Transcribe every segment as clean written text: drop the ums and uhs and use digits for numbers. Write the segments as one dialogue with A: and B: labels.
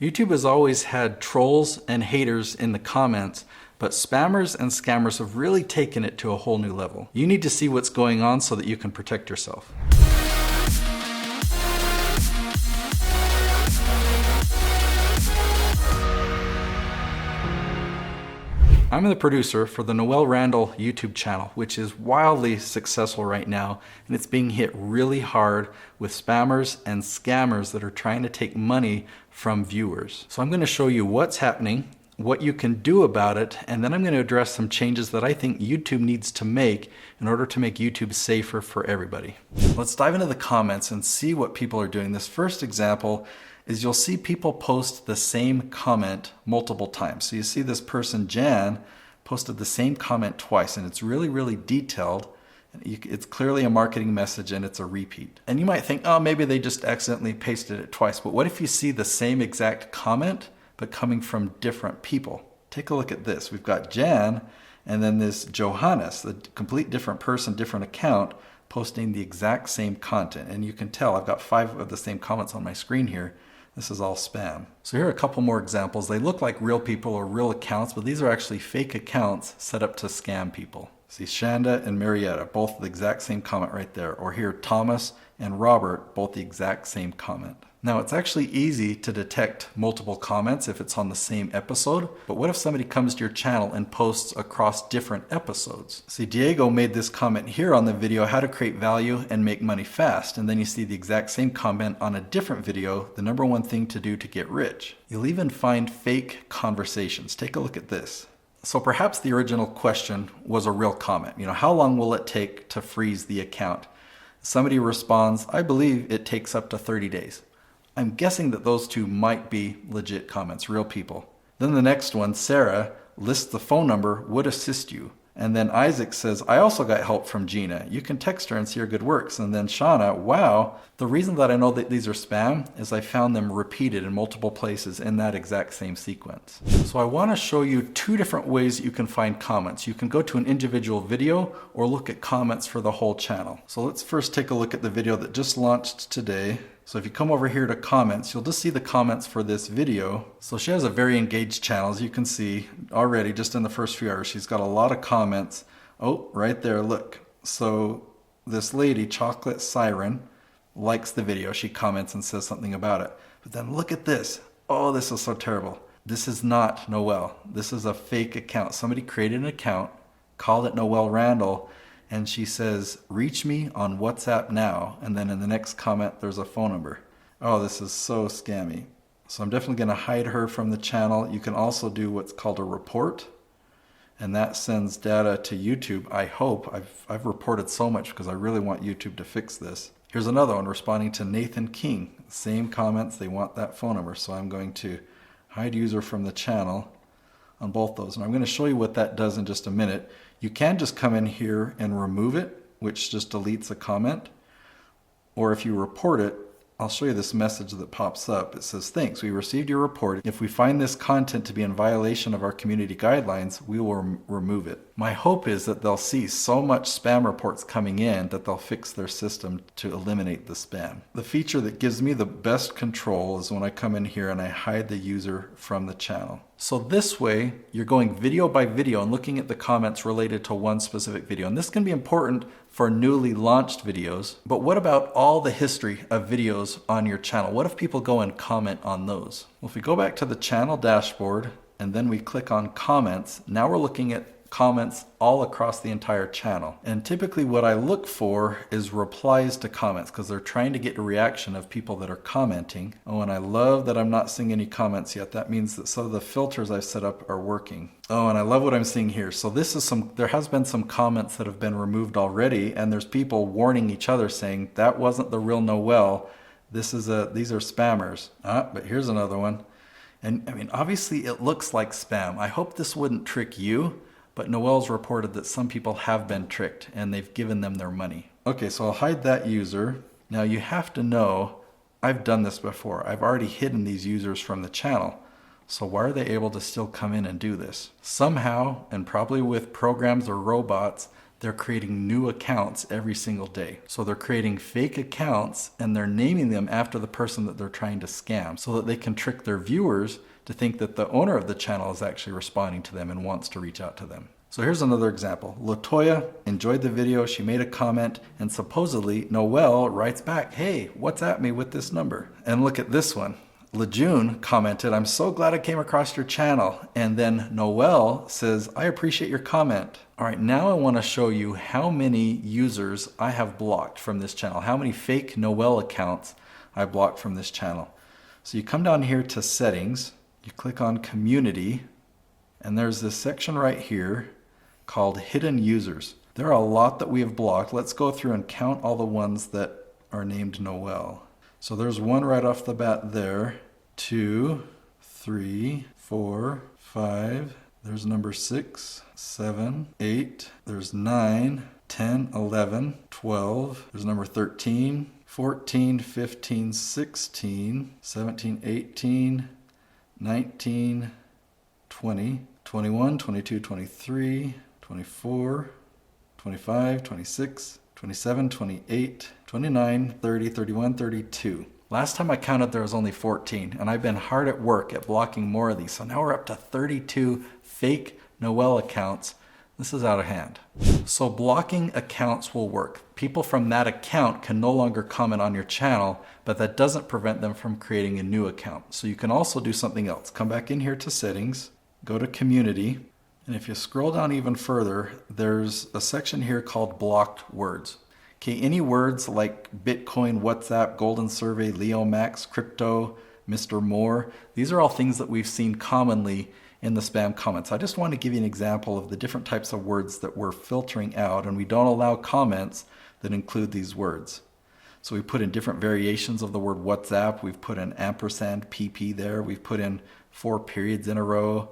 A: YouTube has always had trolls and haters in the comments, but spammers and scammers have really taken it to a whole new level. You need to see what's going on so that you can protect yourself. I'm the producer for the Noel Randall YouTube channel, which is wildly successful right now, and it's being hit really hard with spammers and scammers that are trying to take money from viewers. So I'm going to show you what's happening, what you can do about it, and then I'm going to address some changes that I think YouTube needs to make in order to make YouTube safer for everybody. Let's dive into the comments and see what people are doing. This first example is you'll see people post the same comment multiple times. So you see this person, Jan, posted the same comment twice, and it's really detailed. It's clearly a marketing message and it's a repeat. And you might think, oh, maybe they just accidentally pasted it twice. But what if you see the same exact comment, but coming from different people? Take a look at this. We've got Jan, and then this Johannes, a complete different person, different account, posting the exact same content. And you can tell I've got 5 of the same comments on my screen here. This is all spam. So here are a couple more examples. They look like real people or real accounts, but these are actually fake accounts set up to scam people. See, Shanda and Marietta, both the exact same comment right there. Or here, Thomas and Robert, both the exact same comment. Now, it's actually easy to detect multiple comments if it's on the same episode, but what if somebody comes to your channel and posts across different episodes? See, Diego made this comment here on the video, how to create value and make money fast, and then you see the exact same comment on a different video, the #1 thing to do to get rich. You'll even find fake conversations. Take a look at this. So perhaps the original question was a real comment. How long will it take to freeze the account? Somebody responds, I believe it takes up to 30 days. I'm guessing that those two might be legit comments, real people. Then the next one, Sarah, lists the phone number, would assist you. And then Isaac says, I also got help from Gina. You can text her and see her good works. And then Shauna, wow, the reason that I know that these are spam is I found them repeated in multiple places in that exact same sequence. So I want to show you 2 different ways you can find comments. You can go to an individual video or look at comments for the whole channel. So let's first take a look at the video that just launched today. So if you come over here to comments, you'll just see the comments for this video. So she has a very engaged channel, as you can see already just in the first few hours. She's got a lot of comments. Oh, right there, look. So this lady, Chocolate Siren, likes the video. She comments and says something about it. But then look at this. Oh, this is so terrible. This is not Noel. This is a fake account. Somebody created an account, called it Noel Randall, and she says, reach me on WhatsApp now. And then in the next comment, there's a phone number. Oh, this is so scammy. So I'm definitely going to hide her from the channel. You can also do what's called a report, and that sends data to YouTube. I hope. I've reported so much because I really want YouTube to fix this. Here's another one responding to Nathan King. Same comments. They want that phone number. So I'm going to hide user from the channel on both those. And I'm going to show you what that does in just a minute. You can just come in here and remove it, which just deletes a comment. Or if you report it, I'll show you this message that pops up. It says, thanks, we received your report. If we find this content to be in violation of our community guidelines, we will remove it. My hope is that they'll see so much spam reports coming in that they'll fix their system to eliminate the spam. The feature that gives me the best control is when I come in here and I hide the user from the channel. So this way, you're going video by video and looking at the comments related to one specific video. And this can be important for newly launched videos. But what about all the history of videos on your channel? What if people go and comment on those? Well, if we go back to the channel dashboard and then we click on comments, now we're looking at comments all across the entire channel. And typically what I look for is replies to comments because they're trying to get a reaction of people that are commenting. Oh, and I love that I'm not seeing any comments yet. That means that some of the filters I've set up are working. Oh, and I love what I'm seeing here. So this is there has been some comments that have been removed already, and there's people warning each other saying that wasn't the real Noel. These are spammers. But here's another one. And I mean, obviously it looks like spam. I hope this wouldn't trick you. But Noel's reported that some people have been tricked and they've given them their money. Okay, so I'll hide that user. Now you have to know, I've done this before. I've already hidden these users from the channel. So why are they able to still come in and do this? Somehow, and probably with programs or robots, they're creating new accounts every single day. So they're creating fake accounts and they're naming them after the person that they're trying to scam so that they can trick their viewers to think that the owner of the channel is actually responding to them and wants to reach out to them. So here's another example. Latoya enjoyed the video, she made a comment, and supposedly Noelle writes back, "Hey, what's at me with this number?" And look at this one. Lejeune commented, "I'm so glad I came across your channel." And then Noelle says, "I appreciate your comment." All right, now I want to show you how many users I have blocked from this channel, how many fake Noelle accounts I blocked from this channel. So you come down here to settings, you click on community, and there's this section right here called hidden users. There are a lot that we have blocked. Let's go through and count all the ones that are named Noelle. So there's one right off the bat there, 2, 3, 4, 5, there's number 6, 7, 8, there's 9, 10, 11, 12, there's number 13, 14, 15, 16, 17, 18, 19, 20, 21, 22, 23, 24, 25, 26, 27, 28, 29, 30, 31, 32. Last time I counted there was only 14, and I've been hard at work at blocking more of these. So now we're up to 32 fake Noelle accounts. This is out of hand. So blocking accounts will work. People from that account can no longer comment on your channel, but that doesn't prevent them from creating a new account. So you can also do something else. Come back in here to settings, go to community, and if you scroll down even further, there's a section here called blocked words. Okay, any words like Bitcoin, WhatsApp, Golden Survey, Leo Max, crypto, Mr. Moore, these are all things that we've seen commonly in the spam comments. I just want to give you an example of the different types of words that we're filtering out, and we don't allow comments that include these words. So we put in different variations of the word WhatsApp. We've put an ampersand PP there. We've put in 4 periods in a row.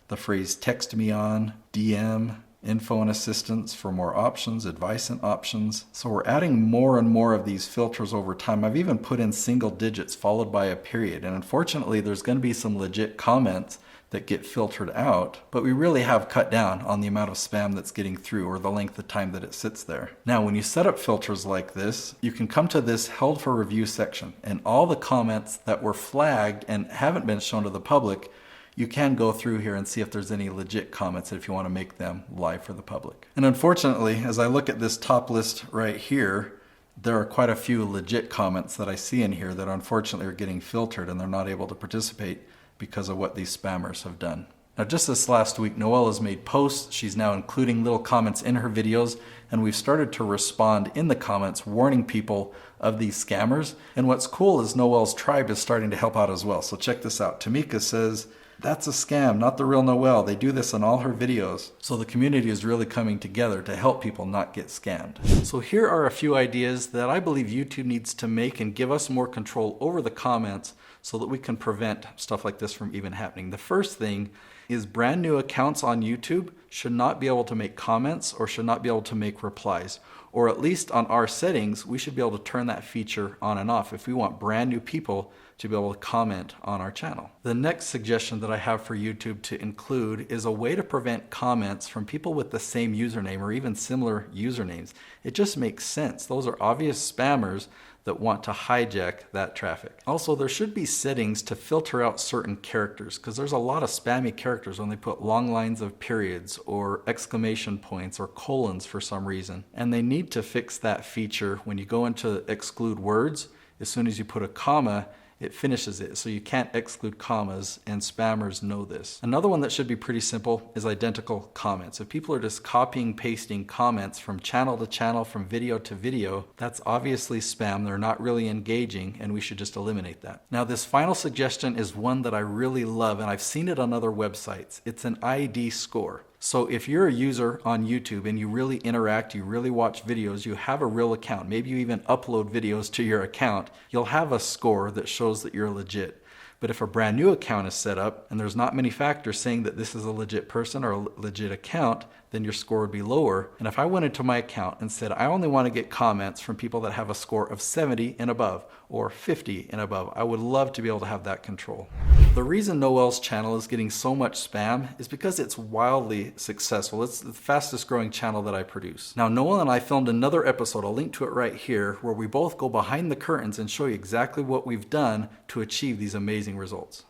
A: The phrase text me on, DM, info and assistance for more options, advice and options. So we're adding more and more of these filters over time. I've even put in single digits followed by a period. And unfortunately, there's going to be some legit comments that get filtered out, but we really have cut down on the amount of spam that's getting through or the length of time that it sits there. Now, when you set up filters like this, you can come to this held for review section, and all the comments that were flagged and haven't been shown to the public, you can go through here and see if there's any legit comments if you want to make them live for the public. And unfortunately, as I look at this top list right here, there are quite a few legit comments that I see in here that unfortunately are getting filtered and they're not able to participate because of what these spammers have done. Now, just this last week, Noelle has made posts. She's now including little comments in her videos, and we've started to respond in the comments warning people of these scammers. And what's cool is Noelle's tribe is starting to help out as well. So check this out. Tamika says, "That's a scam, not the real Noelle. They do this in all her videos." So the community is really coming together to help people not get scammed. So here are a few ideas that I believe YouTube needs to make and give us more control over the comments so that we can prevent stuff like this from even happening. The first thing is brand new accounts on YouTube should not be able to make comments or should not be able to make replies. Or at least on our settings, we should be able to turn that feature on and off if we want brand new people to be able to comment on our channel. The next suggestion that I have for YouTube to include is a way to prevent comments from people with the same username or even similar usernames. It just makes sense. Those are obvious spammers that want to hijack that traffic. Also, there should be settings to filter out certain characters because there's a lot of spammy characters when they put long lines of periods or exclamation points or colons for some reason. And they need to fix that feature when you go into exclude words. As soon as you put a comma, it finishes it. So you can't exclude commas, and spammers know this. Another one that should be pretty simple is identical comments. If people are just copying, pasting comments from channel to channel, from video to video, that's obviously spam. They're not really engaging, and we should just eliminate that. Now, this final suggestion is one that I really love, and I've seen it on other websites. It's an ID score. So if you're a user on YouTube and you really interact, you really watch videos, you have a real account, maybe you even upload videos to your account, you'll have a score that shows that you're legit. But if a brand new account is set up and there's not many factors saying that this is a legit person or a legit account, then your score would be lower. And if I went into my account and said, I only want to get comments from people that have a score of 70 and above or 50 and above, I would love to be able to have that control. The reason Noel's channel is getting so much spam is because it's wildly successful. It's the fastest growing channel that I produce. Now, Noel and I filmed another episode, I'll link to it right here, where we both go behind the curtains and show you exactly what we've done to achieve these amazing results.